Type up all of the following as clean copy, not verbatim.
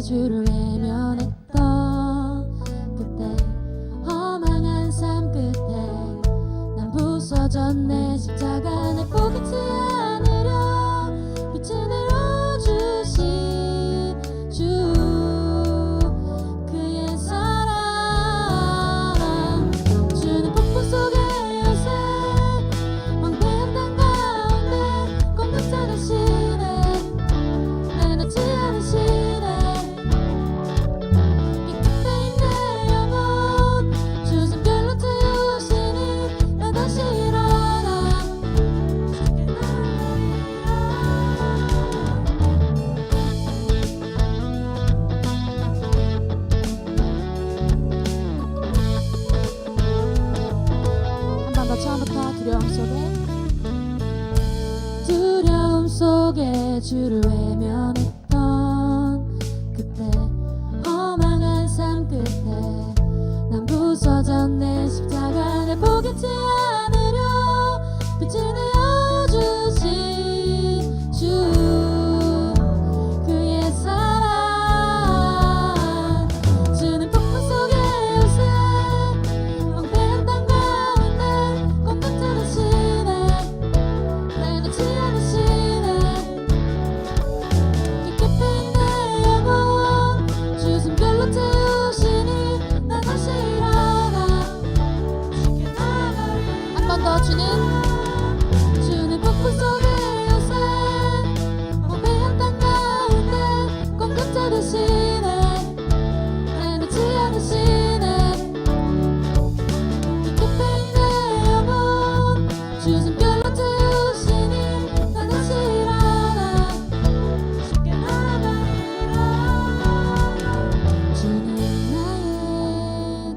주를 외면했던 그때 허망한 삶 끝에 난 부서졌네. 십자가 내 포기치 않으려 빛을 내어주신 주 그의 사랑 주는 폭풍 속에 요새 황폐한 땅 가운데 공급자 되시네. 나를 놓지 않으시네. 이 끝에 있는 영혼 주 숨결로 태우시니 나 다시 일어나 주께 한 번 더 처음부터 두려움 속에 주를 외면했던 그때 허망한 삶 끝에 난 부서졌네. 십자가 내 포기치 않으려 빛을 내어주신 주 그의 사랑 주는 폭풍 속에 요새 황폐한 땅 가운데 공급자 되시네. 날 놓지 않으시네. 깊이 있는 영혼 주 숨결로 태우시니 나 다시 일어나 주께 나가리. 한 번 더 주는 폭풍 속에 요새 황폐한 땅 가운데 공급자 되시네. 날 놓지 않으시네. 깊이 있는 영혼 주 숨결로 태우시니 나 다시 일어나 주께 나가리라. 주님 나의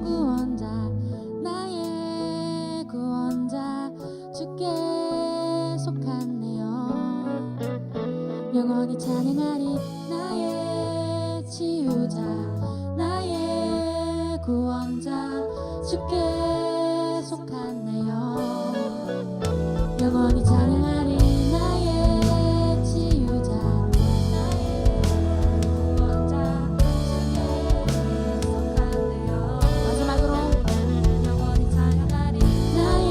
구원자 나의 구원자 주께 속하네요. 영원히 찬양하리. 나의 치유자 나의 구원자 주께 속하네요. 영원히 찬양하리. 나의 치유자 나의 구원자 주께 속하네요. 마지막으로 영원히 찬양하리. 나의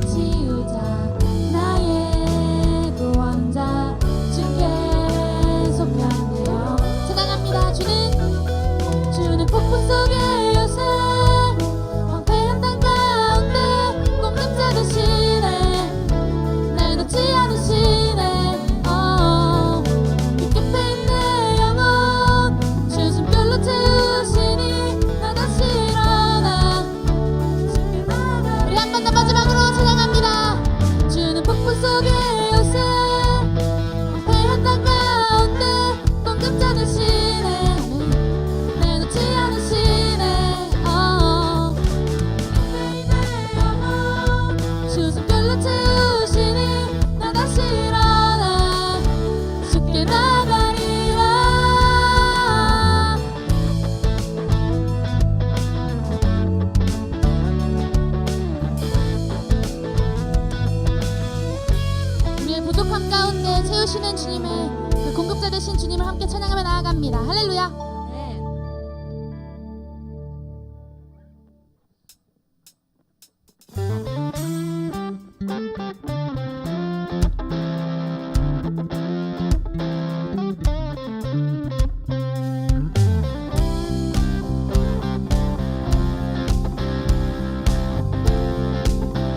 치유자 나의 구원자 주께 속하네요. 찬양합니다. 주는 폭풍 속에 요새 황폐한 땅 가운데 공급자 되시네. 날 놓지 않으시네. 이 깊이 있는 영혼 주 숨결로 태우시니 나 다시 일어나 주께 나가리. 우리 한 번 더 마지막으로 찬양합니다. 주는 폭풍 속에 요새 황폐한 땅 가운데 공급자 되시네. 날 놓지 않으시네. 주 숨결로 태우시니 나 다시 일어나 주께 나가리라. 우리의 부족함 가운데 채우시는 주님의 그 공급자 되신 주님을 함께 찬양하며 나아갑니다. 할렐루야.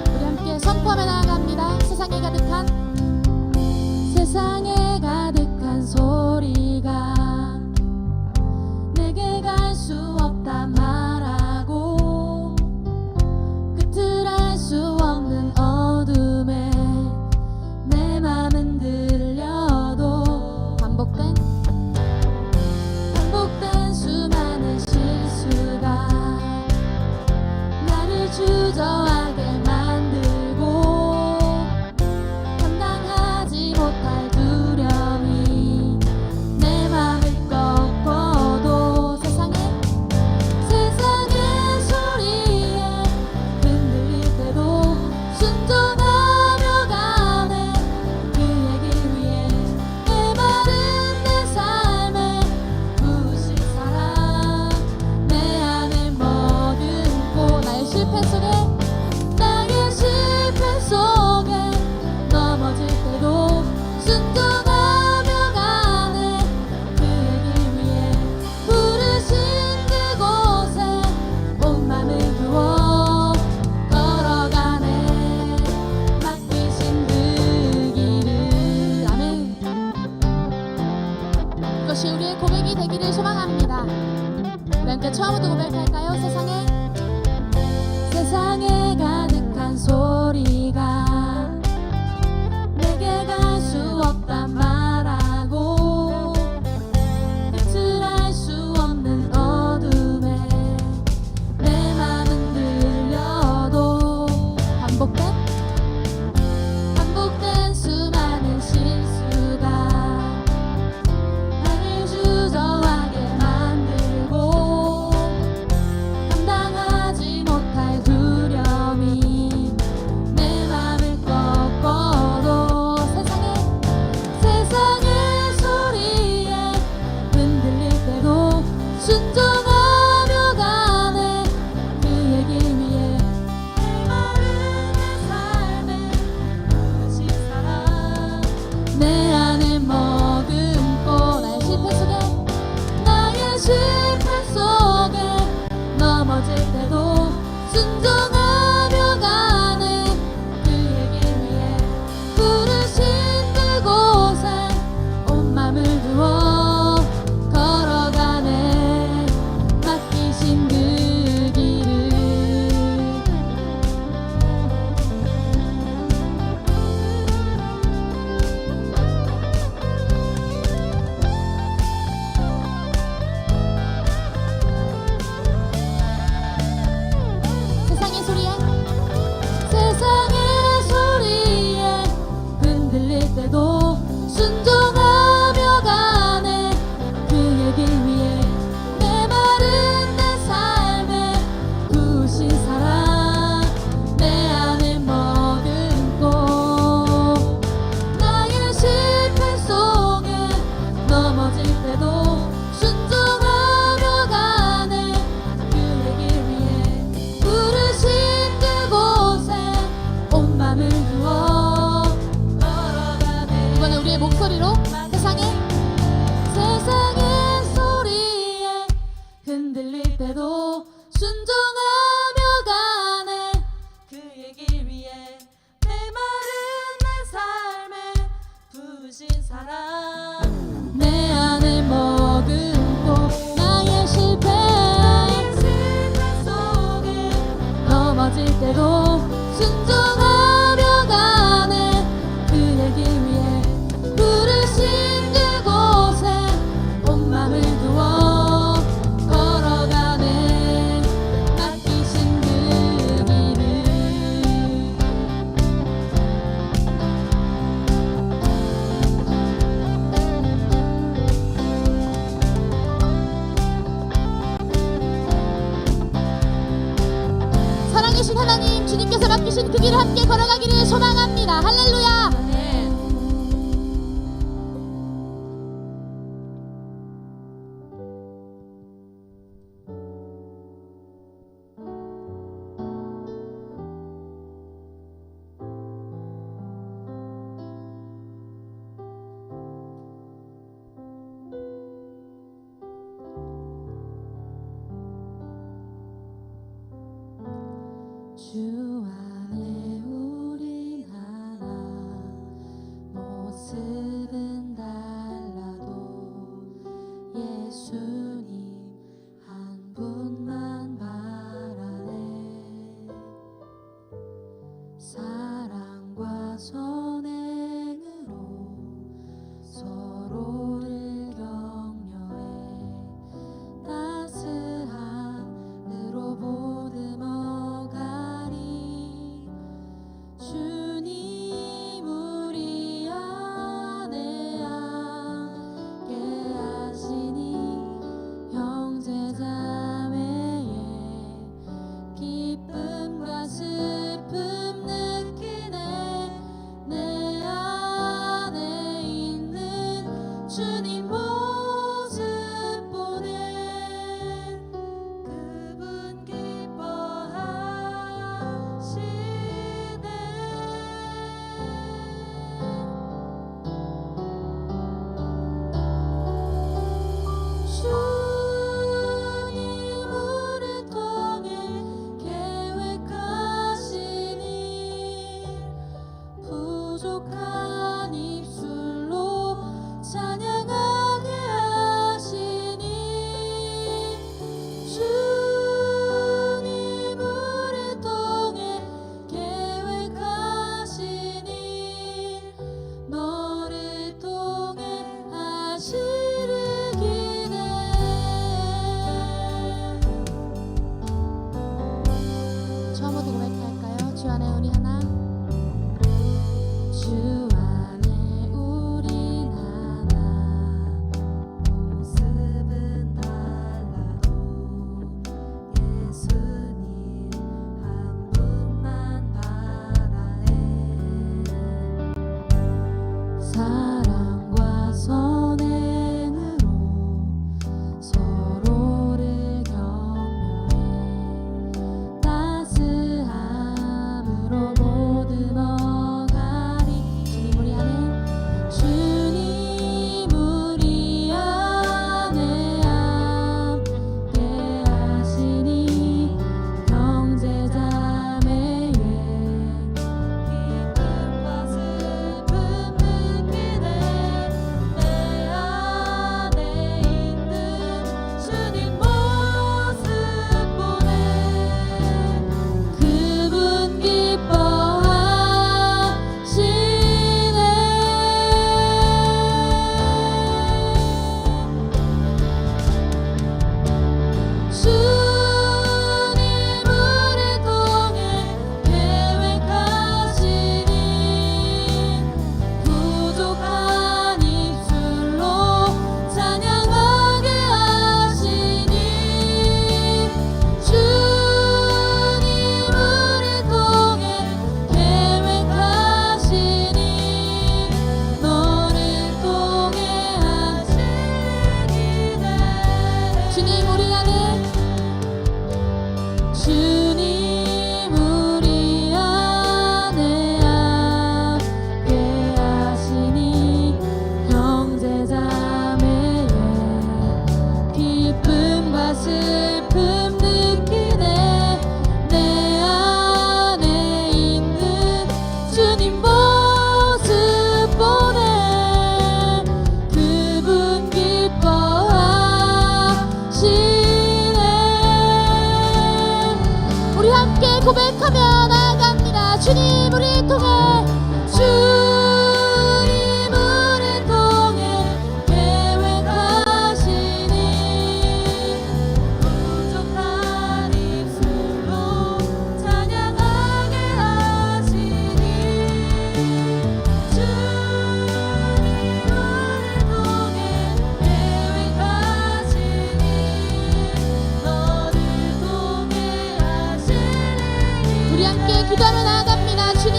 우리 함께 선포하며 나아갑니다. 세상에 가득한 소리가 처음부터 고백할까요? 세상에 가득한 소리가 내게 갈 수 없단 말하고 끝을 알 수 없는 어둠에 내 맘은 들려도 반복된 수많은 실수가 나를 주저하게 만들고 감당하지 못할 두려움이 내 맘을 꺾어도 세상의 소리에 흔들릴 때도 순종하며 가네. 그의 길 위에 내 마른 내 삶에 부르신 사랑 내 안에 머금고 나의 실패 속에 넘어질 때도 순종하며 가네. 그의 길 위에 부르신 그곳에 온 맘을 두어 걸어가네. 맡기신 그 길을 세상의 소리에 흔들릴 때도 순종하며 가네. 그의 길 위에 내 마른 내 삶에 부으신 사랑 내 안에 머금고 나의 실패 속에 넘어질 때도 순종하며 가네. 그의 길 위에 부르신 그곳에 온 맘을 두어 걸어가네. 이번에 우리의 목소리로 세상의 소리에 흔들릴 때도 순종하며 가네. 그의 길 위에 내 마른 내 삶에 부으신 사랑 내 안에 머금고 나의 실패 속에 넘어질 때도 순종하며 가네. 그의 길 위에 부르신 그곳에 온 맘을 두어 걸어가네. 맡기신 그 길을 살아계신 하나님, 주님께서 맡기신 그 길을 함께 걸어가기를 소망합니다. 할렐루야. 주 안에 우린 하나, 모습은 달라도 예수님 한 분만 바라네. 사랑과 선행으로 서로를 격려해 따스함으로 보듬어 가리. 주님 우리를 통해 주님 우리를 통해 계획하시니 부족한 입술로 찬양하게 하시니 주님 우리를 통해 계획하시니 너를 통해 하시니 우리 함께 기도하며 나아갑니다. 주님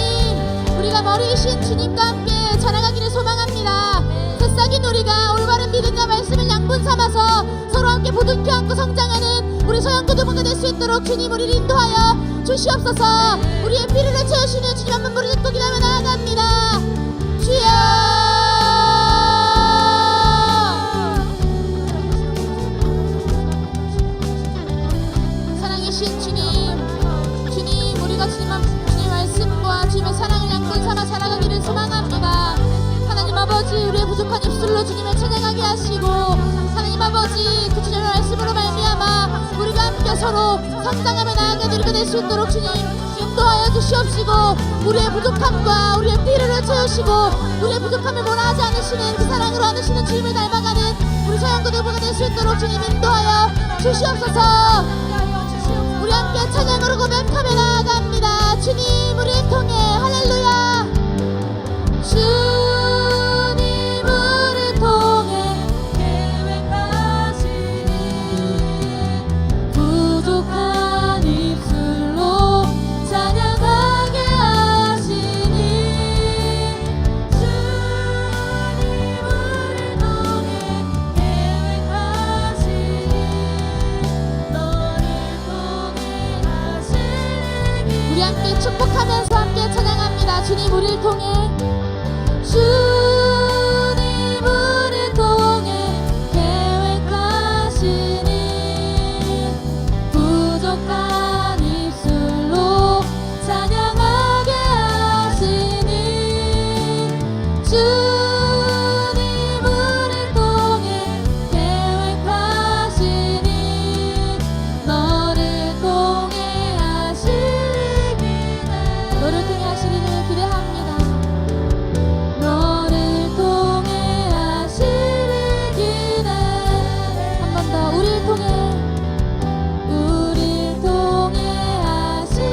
우리가 머리이신 주님과 함께 자라가기를 소망합니다. 새싹인 우리가 올바른 믿음과 말씀을 양분 삼아서 서로 함께 부둥켜 안고 성장하는 우리 서영교도부가 될 수 있도록 주님 우리를 인도하여 주시옵소서. 우리의 피를 채우시는 주님 한 번 부르짖고 기도하며 나아갑니다. 주여 사랑이신 주님 우리가 주님의 말씀과 주님의 사랑을 양분 삼아 자라가기를 소망합니다. 하나님 아버지 우리의 부족한 입술로 주님을 찬양하게 하시고 하나님 아버지 그 주님의 말씀으로 말미암아 우리가 함께 서로 성장하며 나아가게 될 수 있도록 주님 인도하여 주시옵시고 우리의 부족함과 우리의 필요를 채우시고 우리의 부족함을 몰아하지 않으시는 그 사랑으로 안으시는 주님을 닮아가는 우리 서영교도부가 될 수 있도록 주님 인도하여 주시옵소서. 우리 함께 찬양으로 고백하며 나아갑니다. 주님 우리를 통해 할렐루야. 주님 우리를 통해 계획하시니 부족한 입술로 찬양하게 하시니 주님 우리를 통해 계획하시니 너를 통해 하시니 우리 함께 축복하면서 함께 찬양합니다. 주님 우리를 통해 주님 우리를 통해 계획하시니 부족한 입술로 찬양하게 하시니 주님 우리를 통해 계획하시니 너를 통해 하시기를 너를 통해 하시기를 기대합니다. 너를 통해 하시기를 한 번 더 우리를 통해 하시기를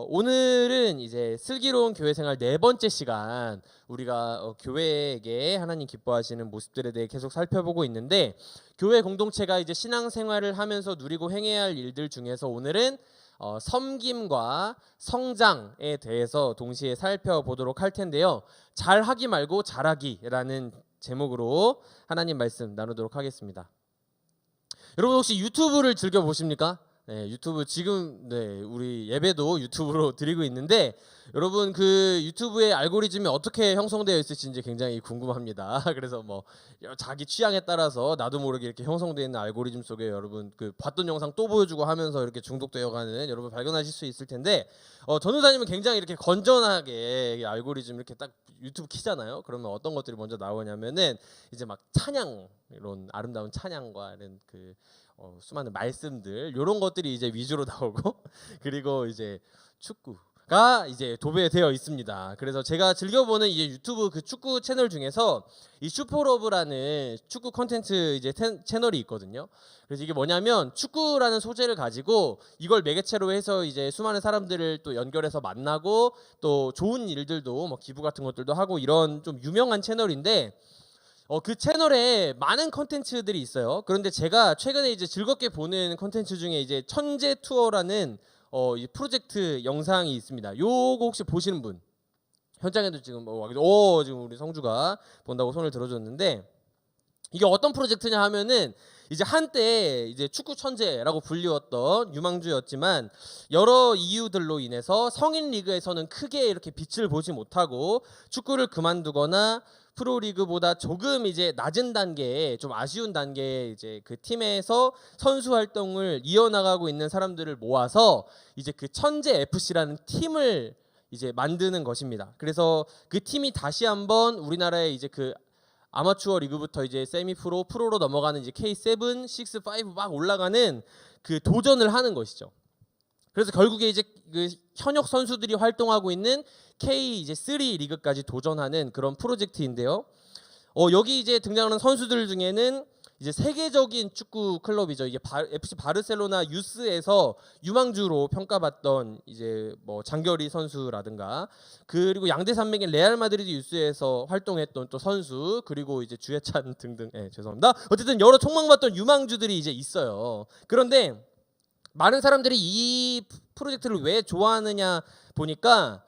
오늘은 이제 슬기로운 교회 생활 네 번째 시간 우리가 교회에게 하나님 기뻐하시는 모습들에 대해 계속 살펴보고 있는데 교회 공동체가 이제 신앙생활을 하면서 누리고 행해야 할 일들 중에서 오늘은 섬김과 성장에 대해서 동시에 살펴보도록 할 텐데요. 잘하기 말고 잘하기라는 제목으로 하나님 말씀 나누도록 하겠습니다. 여러분 혹시 유튜브를 즐겨 보십니까? 네, 유튜브 지금 우리 예배도 유튜브로 드리고 있는데 여러분 그 유튜브의 알고리즘이 어떻게 형성되어 있을지 굉장히 궁금합니다. 그래서 뭐 자기 취향에 따라서 나도 모르게 이렇게 형성되어 있는 알고리즘 속에 여러분 그 봤던 영상 또 보여주고 하면서 이렇게 중독되어가는 여러분 발견하실 수 있을 텐데 전도사님은 굉장히 이렇게 건전하게 알고리즘 이렇게 딱 유튜브 키잖아요. 그러면 어떤 것들이 먼저 나오냐면은 이제 막 찬양 이런 아름다운 찬양과 이런 그 수많은 말씀들 이런 것들이 이제 위주로 나오고 그리고 이제 축구가 이제 도배되어 있습니다. 그래서 제가 즐겨보는 이제 유튜브 그 축구 채널 중에서 이 슈퍼러브라는 축구 콘텐츠 이제 채널이 있거든요. 그래서 이게 뭐냐면 축구라는 소재를 가지고 이걸 매개체로 해서 이제 수많은 사람들을 또 연결해서 만나고 또 좋은 일들도 뭐 기부 같은 것들도 하고 이런 좀 유명한 채널인데 그 채널에 많은 컨텐츠들이 있어요. 그런데 제가 최근에 이제 즐겁게 보는 컨텐츠 중에 이제 천재 투어라는 이 프로젝트 영상이 있습니다. 요거 혹시 보시는 분? 현장에도 지금 지금 우리 성주가 본다고 손을 들어줬는데 이게 어떤 프로젝트냐 하면은 이제 한때 이제 축구 천재라고 불리웠던 유망주였지만 여러 이유들로 인해서 성인 리그에서는 크게 이렇게 빛을 보지 못하고 축구를 그만두거나 프로리그보다 조금 이제 낮은 단계에 좀 아쉬운 단계에 이제 그 팀에서 선수 활동을 이어나가고 있는 사람들을 모아서 이제 그 천재 FC라는 팀을 이제 만드는 것입니다. 그래서 그 팀이 다시 한번 우리나라의 이제 그 아마추어 리그부터 이제 세미 프로, 프로로 넘어가는 이제 K7, 6, 5 막 올라가는 그 도전을 하는 것이죠. 그래서 결국에 이제 그 현역 선수들이 활동하고 있는 K 이제 3 리그까지 도전하는 그런 프로젝트인데요. 여기 이제 등장하는 선수들 중에는 이제 세계적인 축구 클럽이죠. 이게 FC 바르셀로나 유스에서 유망주로 평가받던 이제 뭐 장겨리 선수라든가, 그리고 양대 산맥인 레알 마드리드 유스에서 활동했던 또 선수, 그리고 이제 주해찬 등등. 죄송합니다. 어쨌든 여러 촉망받던 유망주들이 이제 있어요. 그런데 많은 사람들이 이 프로젝트를 왜 좋아하느냐 보니까,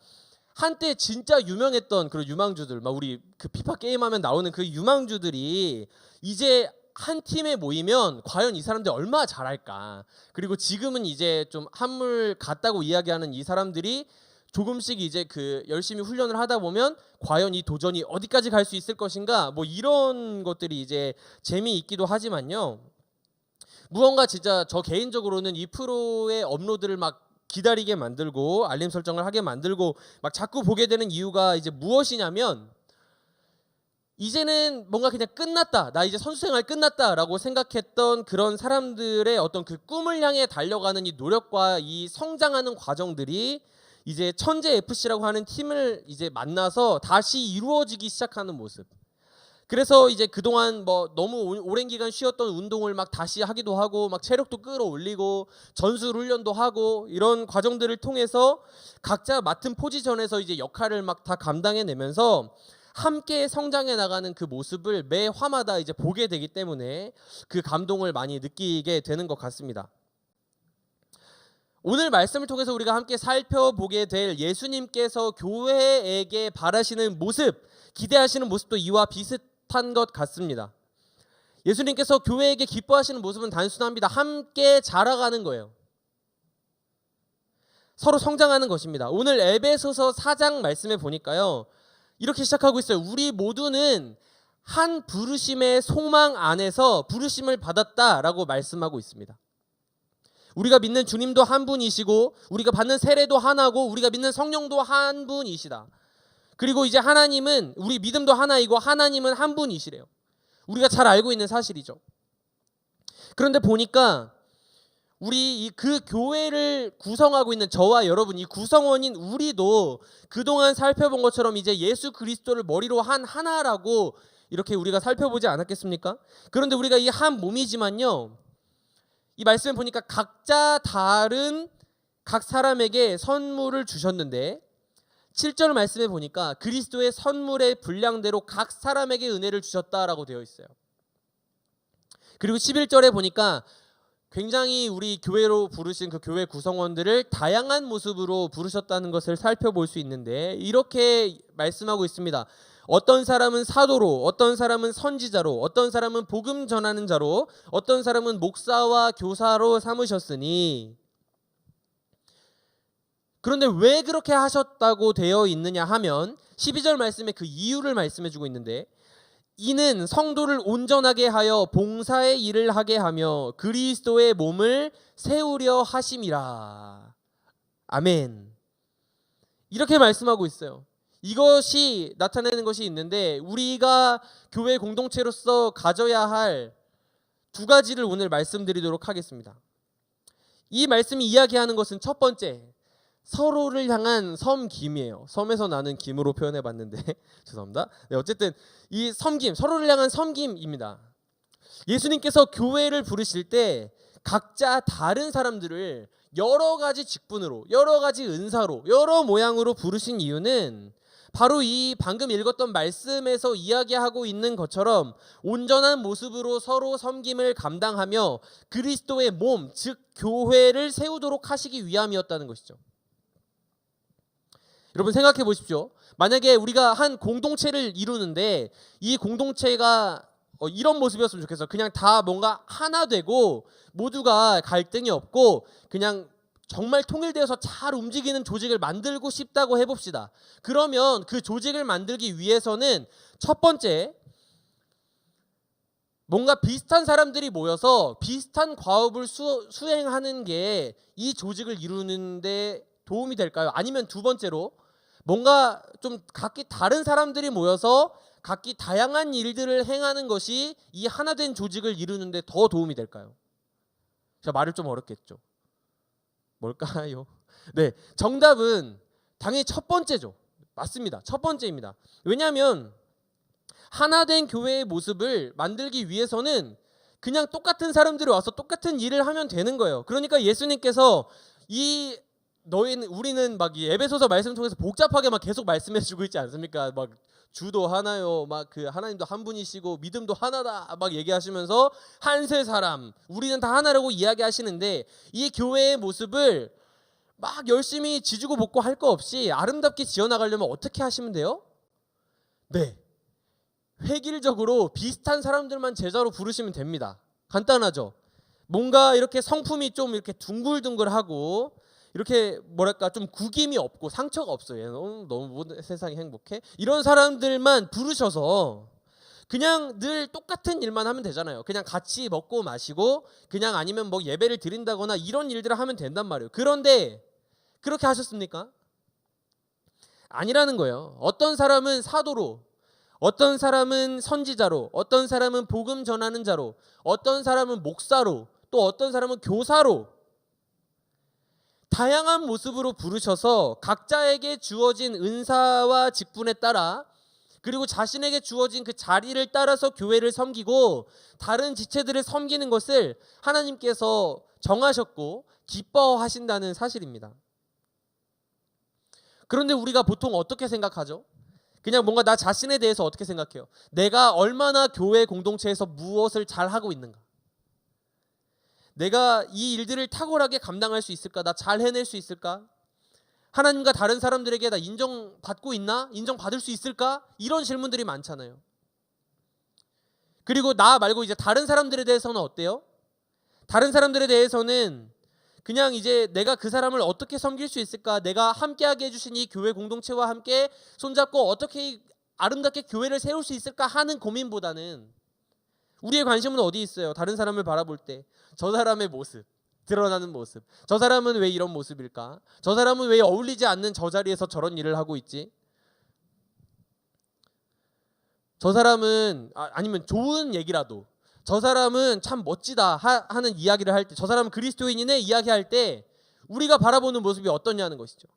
한때 진짜 유명했던 그런 유망주들, 막 우리 그 피파 게임하면 나오는 그 유망주들이 이제 한 팀에 모이면 과연 이 사람들 얼마나 잘할까. 그리고 지금은 이제 좀 한물 같다고 이야기하는 이 사람들이 조금씩 이제 그 열심히 훈련을 하다 보면 과연 이 도전이 어디까지 갈 수 있을 것인가, 뭐 이런 것들이 이제 재미있기도 하지만요. 무언가 진짜 저 개인적으로는 이 프로의 업로드를 막 기다리게 만들고 알림 설정을 하게 만들고 막 자꾸 보게 되는 이유가 이제 무엇이냐면, 이제는 뭔가 그냥 끝났다, 나 이제 선수 생활 끝났다라고 생각했던 그런 사람들의 어떤 그 꿈을 향해 달려가는 이 노력과 이 성장하는 과정들이 이제 천재 FC라고 하는 팀을 이제 만나서 다시 이루어지기 시작하는 모습. 그래서 이제 그동안 뭐 너무 오랜 기간 쉬었던 운동을 막 다시 하기도 하고, 막 체력도 끌어올리고 전술 훈련도 하고, 이런 과정들을 통해서 각자 맡은 포지션에서 이제 역할을 막 다 감당해내면서 함께 성장해 나가는 그 모습을 매 화마다 이제 보게 되기 때문에 그 감동을 많이 느끼게 되는 것 같습니다. 오늘 말씀을 통해서 우리가 함께 살펴보게 될 예수님께서 교회에게 바라시는 모습, 기대하시는 모습도 이와 비슷한 것 같습니다. 예수님께서 교회에게 기뻐하시는 모습은 단순합니다. 함께 자라가는 거예요. 서로 성장하는 것입니다. 오늘 에베소서 4장 말씀에 보니까요, 이렇게 시작하고 있어요. 우리 모두는 한 부르심의 소망 안에서 부르심을 받았다라고 말씀하고 있습니다. 우리가 믿는 주님도 한 분이시고, 우리가 받는 세례도 하나고, 우리가 믿는 성령도 한 분이시다. 그리고 이제 하나님은, 우리 믿음도 하나이고 하나님은 한 분이시래요. 우리가 잘 알고 있는 사실이죠. 그런데 보니까 우리 그 교회를 구성하고 있는 저와 여러분, 이 구성원인 우리도 그동안 살펴본 것처럼 이제 예수 그리스도를 머리로 한 하나라고 이렇게 우리가 살펴보지 않았겠습니까? 그런데 우리가 이 한 몸이지만요, 이 말씀에 보니까 각자 다른 각 사람에게 선물을 주셨는데, 7절 말씀에 보니까 그리스도의 선물의 분량대로 각 사람에게 은혜를 주셨다라고 되어 있어요. 그리고 11절에 보니까 굉장히 우리 교회로 부르신 그 교회 구성원들을 다양한 모습으로 부르셨다는 것을 살펴볼 수 있는데, 이렇게 말씀하고 있습니다. 어떤 사람은 사도로, 어떤 사람은 선지자로, 어떤 사람은 복음 전하는 자로, 어떤 사람은 목사와 교사로 삼으셨으니. 그런데 왜 그렇게 하셨다고 되어 있느냐 하면 12절 말씀에 그 이유를 말씀해 주고 있는데, 이는 성도를 온전하게 하여 봉사의 일을 하게 하며 그리스도의 몸을 세우려 하심이라. 아멘. 이렇게 말씀하고 있어요. 이것이 나타내는 것이 있는데, 우리가 교회 공동체로서 가져야 할 두 가지를 오늘 말씀드리도록 하겠습니다. 이 말씀이 이야기하는 것은 첫 번째, 서로를 향한 섬김이에요. 섬에서 나는 김으로 표현해봤는데 죄송합니다. 네, 어쨌든 이 섬김, 서로를 향한 섬김입니다. 예수님께서 교회를 부르실 때 각자 다른 사람들을 여러 가지 직분으로, 여러 가지 은사로, 여러 모양으로 부르신 이유는 바로 이 방금 읽었던 말씀에서 이야기하고 있는 것처럼 온전한 모습으로 서로 섬김을 감당하며 그리스도의 몸, 즉 교회를 세우도록 하시기 위함이었다는 것이죠. 여러분 생각해 보십시오. 만약에 우리가 한 공동체를 이루는데 이 공동체가 이런 모습이었으면 좋겠어. 그냥 다 뭔가 하나 되고 모두가 갈등이 없고 그냥 정말 통일되어서 잘 움직이는 조직을 만들고 싶다고 해봅시다. 그러면 그 조직을 만들기 위해서는 첫 번째, 뭔가 비슷한 사람들이 모여서 비슷한 과업을 수행하는 게 이 조직을 이루는데 도움이 될까요? 아니면 두 번째로, 뭔가 좀 각기 다른 사람들이 모여서 각기 다양한 일들을 행하는 것이 이 하나된 조직을 이루는데 더 도움이 될까요? 제가 말을 좀 어렵겠죠. 뭘까요? 네, 정답은 당연히 첫 번째죠. 맞습니다. 첫 번째입니다. 왜냐하면 하나된 교회의 모습을 만들기 위해서는 그냥 똑같은 사람들이 와서 똑같은 일을 하면 되는 거예요. 그러니까 예수님께서 우리는 막 에베소서 말씀 통해서 복잡하게 막 계속 말씀해주고 있지 않습니까? 막 주도 하나요, 막 그 하나님도 한 분이시고 믿음도 하나다 막 얘기하시면서 한세 사람, 우리는 다 하나라고 이야기하시는데 이 교회의 모습을 막 열심히 지지고 볶고 할 거 없이 아름답게 지어나가려면 어떻게 하시면 돼요? 네, 획일적으로 비슷한 사람들만 제자로 부르시면 됩니다. 간단하죠. 뭔가 이렇게 성품이 좀 이렇게 둥글둥글하고 이렇게 뭐랄까 좀 구김이 없고 상처가 없어요. 너무 세상이 행복해. 이런 사람들만 부르셔서 그냥 늘 똑같은 일만 하면 되잖아요. 그냥 같이 먹고 마시고 그냥 아니면 뭐 예배를 드린다거나 이런 일들을 하면 된단 말이에요. 그런데 그렇게 하셨습니까? 아니라는 거예요. 어떤 사람은 사도로, 어떤 사람은 선지자로, 어떤 사람은 복음 전하는 자로, 어떤 사람은 목사로, 또 어떤 사람은 교사로 다양한 모습으로 부르셔서 각자에게 주어진 은사와 직분에 따라 그리고 자신에게 주어진 그 자리를 따라서 교회를 섬기고 다른 지체들을 섬기는 것을 하나님께서 정하셨고 기뻐하신다는 사실입니다. 그런데 우리가 보통 어떻게 생각하죠? 그냥 뭔가 나 자신에 대해서 어떻게 생각해요? 내가 얼마나 교회 공동체에서 무엇을 잘하고 있는가? 내가 이 일들을 탁월하게 감당할 수 있을까? 나 잘 해낼 수 있을까? 하나님과 다른 사람들에게 나 인정받고 있나? 인정받을 수 있을까? 이런 질문들이 많잖아요. 그리고 나 말고 이제 다른 사람들에 대해서는 어때요? 다른 사람들에 대해서는 그냥 이제 내가 그 사람을 어떻게 섬길 수 있을까? 내가 함께하게 해주신 이 교회 공동체와 함께 손잡고 어떻게 아름답게 교회를 세울 수 있을까 하는 고민보다는 우리의 관심은 어디 있어요? 다른 사람을 바라볼 때 저 사람의 모습, 드러나는 모습. 저 사람은 왜 이런 모습일까? 저 사람은 왜 어울리지 않는 저 자리에서 저런 일을 하고 있지? 저 사람은 아니면 좋은 얘기라도 저 사람은 참 멋지다 하는 이야기를 할 때, 저 사람은 그리스도인이네 이야기할 때 우리가 바라보는 모습이 어떠냐는 것이죠.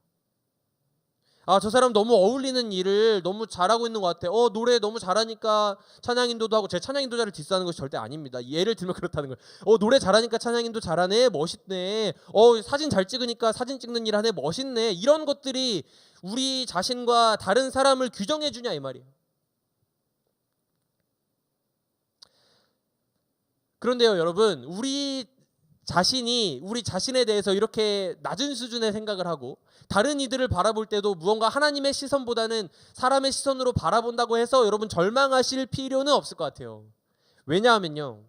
저 사람 너무 어울리는 일을 너무 잘하고 있는 것 같아. 노래 너무 잘하니까 찬양인도도 하고, 제 찬양인도자를 디스하는 것이 절대 아닙니다. 예를 들면 그렇다는 거예요. 노래 잘하니까 찬양인도 잘하네, 멋있네. 사진 잘 찍으니까 사진 찍는 일 하네, 멋있네. 이런 것들이 우리 자신과 다른 사람을 규정해 주냐 이 말이에요. 그런데요, 여러분, 우리 자신에 대해서 이렇게 낮은 수준의 생각을 하고 다른 이들을 바라볼 때도 무언가 하나님의 시선보다는 사람의 시선으로 바라본다고 해서 여러분 절망하실 필요는 없을 것 같아요. 왜냐하면요,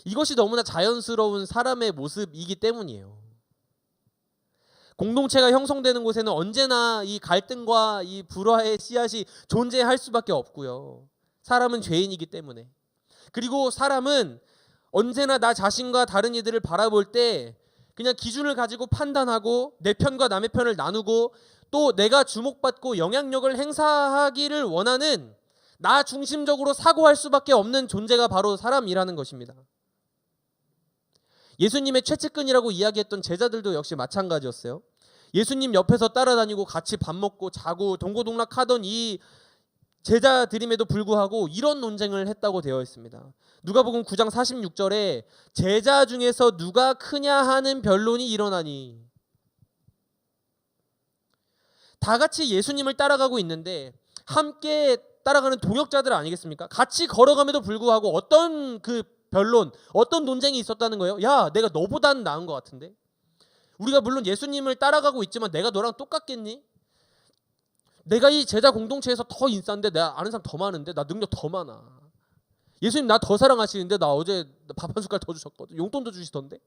이것이 너무나 자연스러운 사람의 모습이기 때문이에요. 공동체가 형성되는 곳에는 언제나 이 갈등과 이 불화의 씨앗이 존재할 수밖에 없고요. 사람은 죄인이기 때문에. 그리고 사람은 언제나 나 자신과 다른 이들을 바라볼 때 그냥 기준을 가지고 판단하고 내 편과 남의 편을 나누고 또 내가 주목받고 영향력을 행사하기를 원하는 나 중심적으로 사고할 수밖에 없는 존재가 바로 사람이라는 것입니다. 예수님의 최측근이라고 이야기했던 제자들도 역시 마찬가지였어요. 예수님 옆에서 따라다니고 같이 밥 먹고 자고 동고동락하던 이 제자들임에도 불구하고 이런 논쟁을 했다고 되어 있습니다. 누가복음 9장 46절에 제자 중에서 누가 크냐 하는 변론이 일어나니, 다 같이 예수님을 따라가고 있는데 함께 따라가는 동역자들 아니겠습니까? 같이 걸어감에도 불구하고 어떤 그 변론, 어떤 논쟁이 있었다는 거예요. 야, 내가 너보다는 나은 것 같은데? 우리가 물론 예수님을 따라가고 있지만 내가 너랑 똑같겠니? 내가 이 제자 공동체에서 더 인싸인데, 내가 아는 사람 더 많은데, 나 능력 더 많아. 예수님 나 더 사랑하시는데 나 어제 밥 한 숟갈 더 주셨거든. 용돈도 주시던데.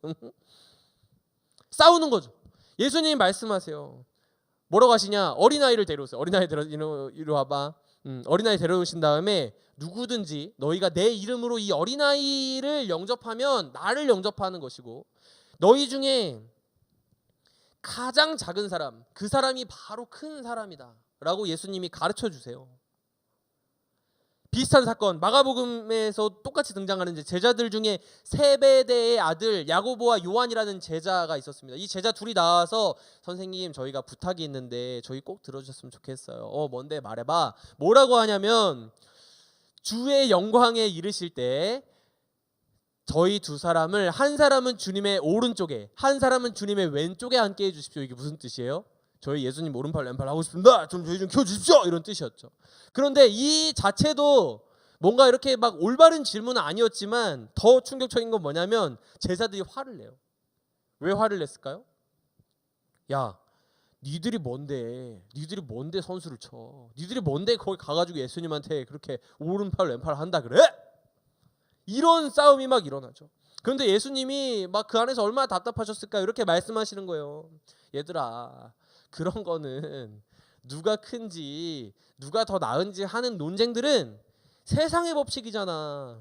싸우는 거죠. 예수님 말씀하세요. 뭐라고 하시냐? 어린아이를 데려오세요. 어린아이 이리 와봐. 어린아이 데려오신 다음에 누구든지 너희가 내 이름으로 이 어린아이를 영접하면 나를 영접하는 것이고, 너희 중에 가장 작은 사람, 그 사람이 바로 큰 사람이다 라고 예수님이 가르쳐 주세요. 비슷한 사건, 마가복음에서 똑같이 등장하는 제자들 중에 세베대의 아들 야고보와 요한이라는 제자가 있었습니다. 이 제자 둘이 나와서 선생님, 저희가 부탁이 있는데 저희 꼭 들어주셨으면 좋겠어요. 뭔데, 말해봐. 뭐라고 하냐면, 주의 영광에 이르실 때 저희 두 사람을, 한 사람은 주님의 오른쪽에, 한 사람은 주님의 왼쪽에 앉게 해주십시오. 이게 무슨 뜻이에요? 저희 예수님 오른팔 왼팔 하고 싶습니다. 좀 저희 좀 키워주십시오. 이런 뜻이었죠. 그런데 이 자체도 뭔가 이렇게 막 올바른 질문은 아니었지만, 더 충격적인 건 뭐냐면 제자들이 화를 내요. 왜 화를 냈을까요? 야, 니들이 뭔데 선수를 쳐? 니들이 뭔데 거기 가가지고 예수님한테 그렇게 오른팔 왼팔 한다 그래? 이런 싸움이 막 일어나죠. 그런데 예수님이 막 그 안에서 얼마나 답답하셨을까, 이렇게 말씀하시는 거예요. 얘들아, 그런 거는 누가 큰지 누가 더 나은지 하는 논쟁들은 세상의 법칙이잖아.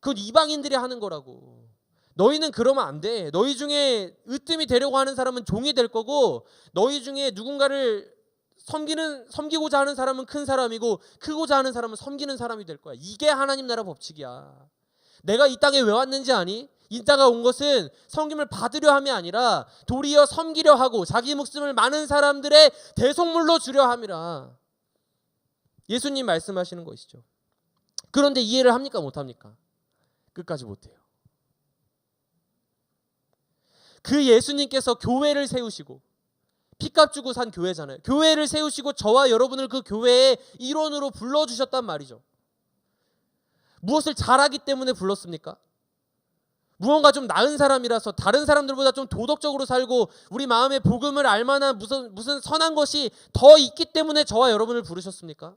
그건 이방인들이 하는 거라고. 너희는 그러면 안 돼. 너희 중에 으뜸이 되려고 하는 사람은 종이 될 거고, 너희 중에 누군가를 섬기고자 하는 사람은 큰 사람이고, 크고자 하는 사람은 섬기는 사람이 될 거야. 이게 하나님 나라 법칙이야. 내가 이 땅에 왜 왔는지 아니? 이 땅에 온 것은 섬김을 받으려 함이 아니라 도리어 섬기려 하고 자기 목숨을 많은 사람들의 대속물로 주려 함이라. 예수님 말씀하시는 것이죠. 그런데 이해를 합니까, 못합니까? 끝까지 못해요. 그 예수님께서 교회를 세우시고, 피값 주고 산 교회잖아요. 교회를 세우시고 저와 여러분을 그 교회의 일원으로 불러주셨단 말이죠. 무엇을 잘하기 때문에 불렀습니까? 무언가 좀 나은 사람이라서, 다른 사람들보다 좀 도덕적으로 살고 우리 마음에 복음을 알만한 무슨 선한 것이 더 있기 때문에 저와 여러분을 부르셨습니까?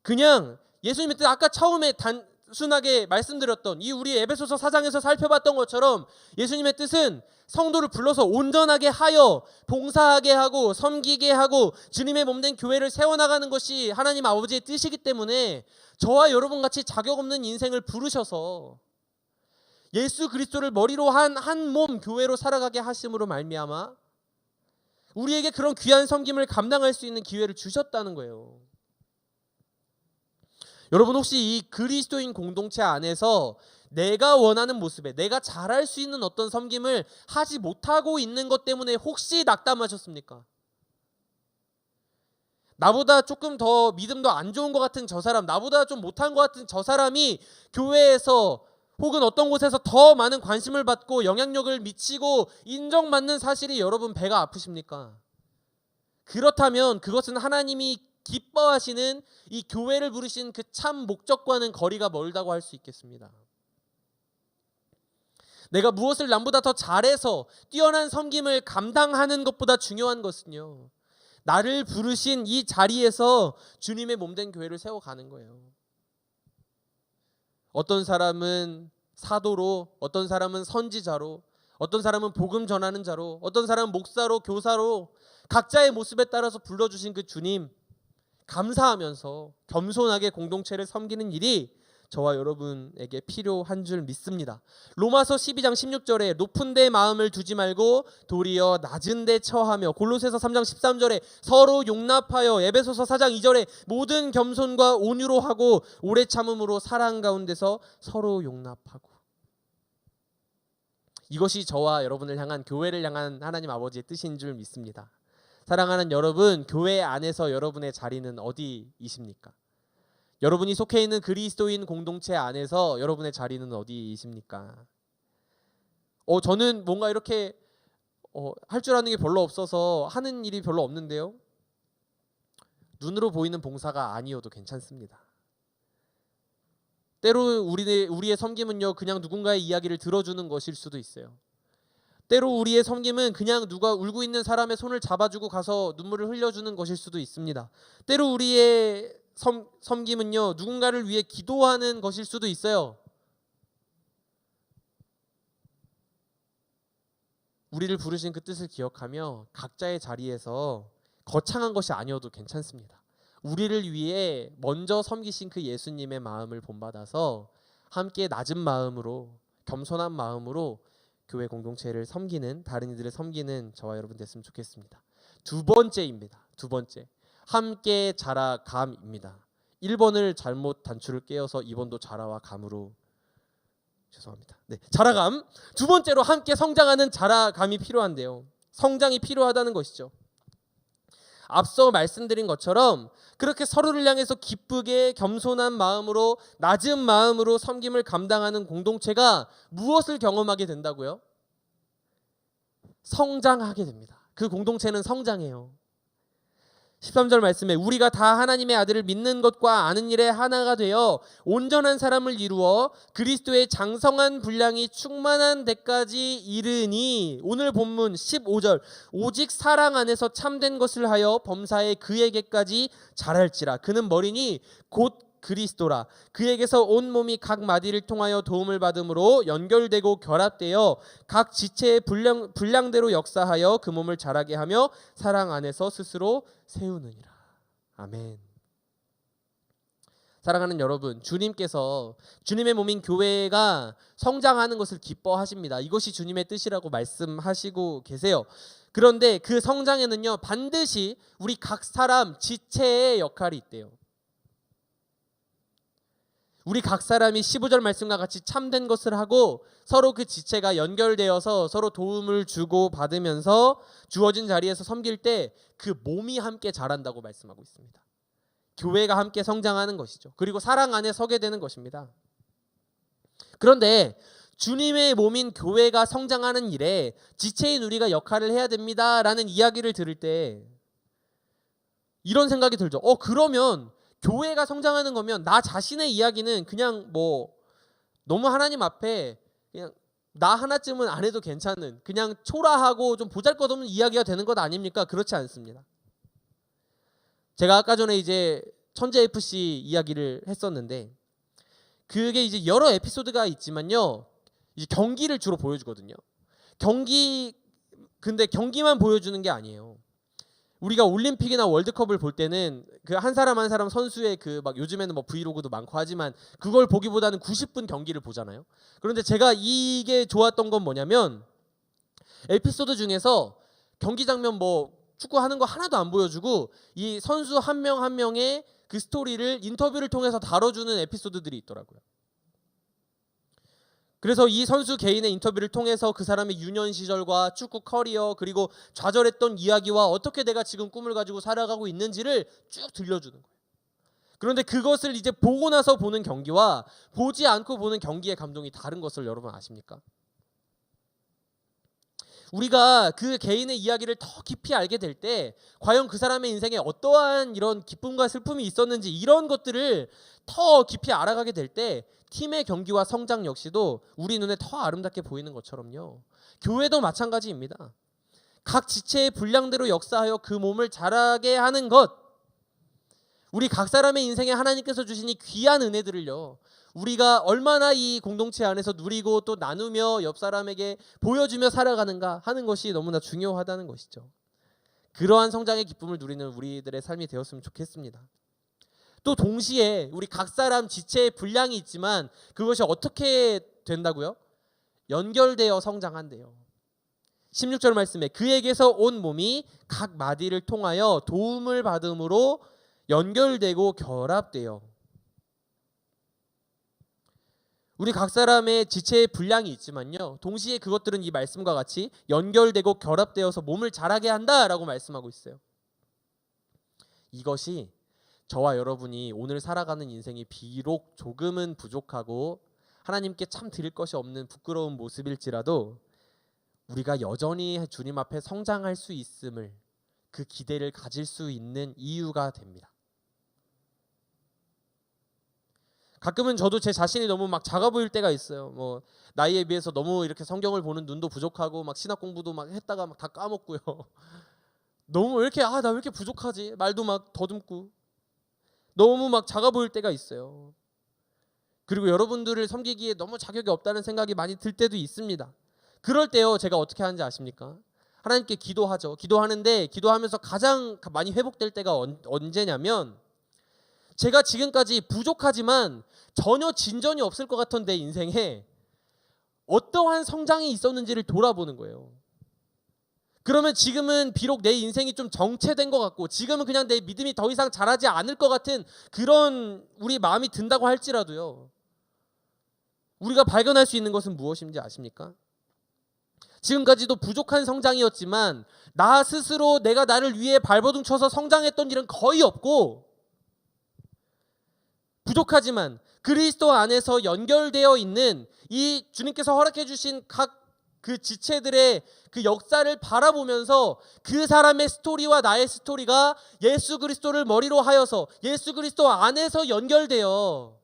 그냥 예수님의 뜻, 아까 처음에 단순하게 말씀드렸던 이 우리 에베소서 4장에서 살펴봤던 것처럼 예수님의 뜻은 성도를 불러서 온전하게 하여 봉사하게 하고 섬기게 하고 주님의 몸된 교회를 세워나가는 것이 하나님 아버지의 뜻이기 때문에 저와 여러분같이 자격 없는 인생을 부르셔서 예수 그리스도를 머리로 한 몸 교회로 살아가게 하심으로 말미암아 우리에게 그런 귀한 섬김을 감당할 수 있는 기회를 주셨다는 거예요. 여러분, 혹시 이 그리스도인 공동체 안에서 내가 원하는 모습에, 내가 잘할 수 있는 어떤 섬김을 하지 못하고 있는 것 때문에 혹시 낙담하셨습니까? 나보다 조금 더 믿음도 안 좋은 것 같은 저 사람, 나보다 좀 못한 것 같은 저 사람이 교회에서 혹은 어떤 곳에서 더 많은 관심을 받고 영향력을 미치고 인정받는 사실이 여러분 배가 아프십니까? 그렇다면 그것은 하나님이 기뻐하시는 이 교회를 부르신 그 참 목적과는 거리가 멀다고 할 수 있겠습니다. 내가 무엇을 남보다 더 잘해서 뛰어난 섬김을 감당하는 것보다 중요한 것은요, 나를 부르신 이 자리에서 주님의 몸된 교회를 세워가는 거예요. 어떤 사람은 사도로, 어떤 사람은 선지자로, 어떤 사람은 복음 전하는 자로, 어떤 사람은 목사로, 교사로 각자의 모습에 따라서 불러주신 그 주님 감사하면서 겸손하게 공동체를 섬기는 일이 저와 여러분에게 필요한 줄 믿습니다. 로마서 12장 16절에 높은 데 마음을 두지 말고 도리어 낮은 데 처하며, 골로새서 3장 13절에 서로 용납하여, 에베소서 4장 2절에 모든 겸손과 온유로 하고 오래 참음으로 사랑 가운데서 서로 용납하고. 이것이 저와 여러분을 향한, 교회를 향한 하나님 아버지의 뜻인 줄 믿습니다. 사랑하는 여러분, 교회 안에서 여러분의 자리는 어디이십니까? 여러분이 속해 있는 그리스도인 공동체 안에서 여러분의 자리는 어디이십니까? 저는 뭔가 이렇게 할 줄 아는 게 별로 없어서 하는 일이 별로 없는데요, 눈으로 보이는 봉사가 아니어도 괜찮습니다. 때로 우리의 섬김은요, 그냥 누군가의 이야기를 들어주는 것일 수도 있어요. 때로 우리의 섬김은 그냥 누가 울고 있는 사람의 손을 잡아주고 가서 눈물을 흘려주는 것일 수도 있습니다. 때로 우리의 섬김은요, 누군가를 위해 기도하는 것일 수도 있어요. 우리를 부르신 그 뜻을 기억하며 각자의 자리에서 거창한 것이 아니어도 괜찮습니다. 우리를 위해 먼저 섬기신 그 예수님의 마음을 본받아서 함께 낮은 마음으로 겸손한 마음으로 교회 공동체를 섬기는, 다른 이들을 섬기는 저와 여러분 됐으면 좋겠습니다. 두 번째입니다. 두 번째, 함께 자라감입니다. 1번을 잘못 단추를 깨어서 2번도 자라와 감으로, 죄송합니다. 네, 자라감. 두 번째로 함께 성장하는 자라감이 필요한데요. 성장이 필요하다는 것이죠. 앞서 말씀드린 것처럼 그렇게 서로를 향해서 기쁘게 겸손한 마음으로, 낮은 마음으로 섬김을 감당하는 공동체가 무엇을 경험하게 된다고요? 성장하게 됩니다. 그 공동체는 성장해요. 13절 말씀에 우리가 다 하나님의 아들을 믿는 것과 아는 일에 하나가 되어 온전한 사람을 이루어 그리스도의 장성한 분량이 충만한 데까지 이르니, 오늘 본문 15절, 오직 사랑 안에서 참된 것을 하여 범사에 그에게까지 자랄지라. 그는 머리니 곧 그리스도라. 그에게서 온 몸이 각 마디를 통하여 도움을 받음으로 연결되고 결합되어 각 지체의 분량대로 역사하여 그 몸을 자라게 하며 사랑 안에서 스스로 세우느니라. 아멘. 사랑하는 여러분, 주님께서 주님의 몸인 교회가 성장하는 것을 기뻐하십니다. 이것이 주님의 뜻이라고 말씀하시고 계세요. 그런데 그 성장에는요, 반드시 우리 각 사람 지체의 역할이 있대요. 우리 각 사람이 15절 말씀과 같이 참된 것을 하고 서로 그 지체가 연결되어서 서로 도움을 주고 받으면서 주어진 자리에서 섬길 때 그 몸이 함께 자란다고 말씀하고 있습니다. 교회가 함께 성장하는 것이죠. 그리고 사랑 안에 서게 되는 것입니다. 그런데 주님의 몸인 교회가 성장하는 일에 지체인 우리가 역할을 해야 됩니다라는 이야기를 들을 때 이런 생각이 들죠. 그러면 교회가 성장하는 거면 나 자신의 이야기는 그냥 뭐 너무 하나님 앞에 그냥 나 하나쯤은 안 해도 괜찮은, 그냥 초라하고 좀 보잘것없는 이야기가 되는 것 아닙니까? 그렇지 않습니다. 제가 아까 전에 이제 천재 FC 이야기를 했었는데 그게 이제 여러 에피소드가 있지만요, 이제 경기를 주로 보여주거든요. 근데 경기만 보여주는 게 아니에요. 우리가 올림픽이나 월드컵을 볼 때는 그 한 사람 한 사람 선수의 그 막 요즘에는 뭐 브이로그도 많고 하지만 그걸 보기보다는 90분 경기를 보잖아요. 그런데 제가 이게 좋았던 건 뭐냐면 에피소드 중에서 경기 장면 뭐 축구하는 거 하나도 안 보여주고 이 선수 한 명 한 명의 그 스토리를 인터뷰를 통해서 다뤄주는 에피소드들이 있더라고요. 그래서 이 선수 개인의 인터뷰를 통해서 그 사람의 유년 시절과 축구 커리어 그리고 좌절했던 이야기와 어떻게 내가 지금 꿈을 가지고 살아가고 있는지를 쭉 들려주는 거예요. 그런데 그것을 이제 보고 나서 보는 경기와 보지 않고 보는 경기의 감동이 다른 것을 여러분 아십니까? 우리가 그 개인의 이야기를 더 깊이 알게 될 때 과연 그 사람의 인생에 어떠한 이런 기쁨과 슬픔이 있었는지 이런 것들을 더 깊이 알아가게 될 때 팀의 경기와 성장 역시도 우리 눈에 더 아름답게 보이는 것처럼요, 교회도 마찬가지입니다. 각 지체의 분량대로 역사하여 그 몸을 자라게 하는 것, 우리 각 사람의 인생에 하나님께서 주신 이 귀한 은혜들을요, 우리가 얼마나 이 공동체 안에서 누리고 또 나누며 옆 사람에게 보여주며 살아가는가 하는 것이 너무나 중요하다는 것이죠. 그러한 성장의 기쁨을 누리는 우리들의 삶이 되었으면 좋겠습니다. 또 동시에 우리 각 사람 지체의 분량이 있지만 그것이 어떻게 된다고요? 연결되어 성장한대요. 16절 말씀에 그에게서 온 몸이 각 마디를 통하여 도움을 받음으로 연결되고 결합돼요. 우리 각 사람의 지체의 분량이 있지만요, 동시에 그것들은 이 말씀과 같이 연결되고 결합되어서 몸을 자라게 한다라고 말씀하고 있어요. 이것이 저와 여러분이 오늘 살아가는 인생이 비록 조금은 부족하고 하나님께 참 드릴 것이 없는 부끄러운 모습일지라도 우리가 여전히 주님 앞에 성장할 수 있음을, 그 기대를 가질 수 있는 이유가 됩니다. 가끔은 저도 제 자신이 너무 막 작아 보일 때가 있어요. 뭐 나이에 비해서 너무 이렇게 성경을 보는 눈도 부족하고 막 신학 공부도 막 했다가 막 다 까먹고요. 너무 왜 이렇게 나 왜 이렇게 부족하지? 말도 막 더듬고 너무 막 작아 보일 때가 있어요. 그리고 여러분들을 섬기기에 너무 자격이 없다는 생각이 많이 들 때도 있습니다. 그럴 때요, 제가 어떻게 하는지 아십니까? 하나님께 기도하죠. 기도하는데 기도하면서 가장 많이 회복될 때가 언제냐면, 제가 지금까지 부족하지만 전혀 진전이 없을 것 같은 내 인생에 어떠한 성장이 있었는지를 돌아보는 거예요. 그러면 지금은 비록 내 인생이 좀 정체된 것 같고 지금은 그냥 내 믿음이 더 이상 자라지 않을 것 같은 그런 우리 마음이 든다고 할지라도요, 우리가 발견할 수 있는 것은 무엇인지 아십니까? 지금까지도 부족한 성장이었지만 나 스스로 내가 나를 위해 발버둥 쳐서 성장했던 일은 거의 없고, 부족하지만 그리스도 안에서 연결되어 있는 이 주님께서 허락해 주신 각 그 지체들의 그 역사를 바라보면서 그 사람의 스토리와 나의 스토리가 예수 그리스도를 머리로 하여서 예수 그리스도 안에서 연결되어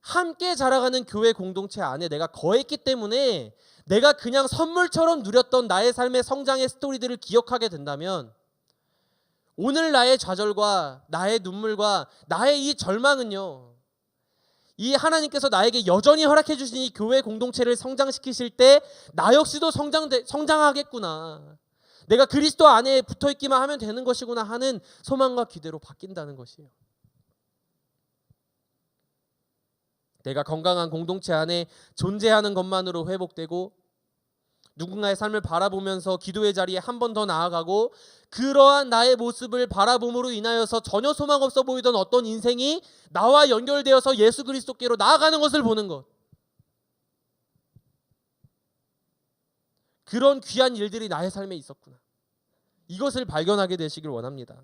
함께 자라가는 교회 공동체 안에 내가 거했기 때문에 내가 그냥 선물처럼 누렸던 나의 삶의 성장의 스토리들을 기억하게 된다면, 오늘 나의 좌절과 나의 눈물과 나의 이 절망은요, 이 하나님께서 나에게 여전히 허락해 주신 이 교회 공동체를 성장시키실 때 나 역시도 성장하겠구나, 내가 그리스도 안에 붙어있기만 하면 되는 것이구나 하는 소망과 기대로 바뀐다는 것이에요. 내가 건강한 공동체 안에 존재하는 것만으로 회복되고 누군가의 삶을 바라보면서 기도의 자리에 한 번 더 나아가고 그러한 나의 모습을 바라봄으로 인하여서 전혀 소망 없어 보이던 어떤 인생이 나와 연결되어서 예수 그리스도께로 나아가는 것을 보는 것, 그런 귀한 일들이 나의 삶에 있었구나, 이것을 발견하게 되시길 원합니다.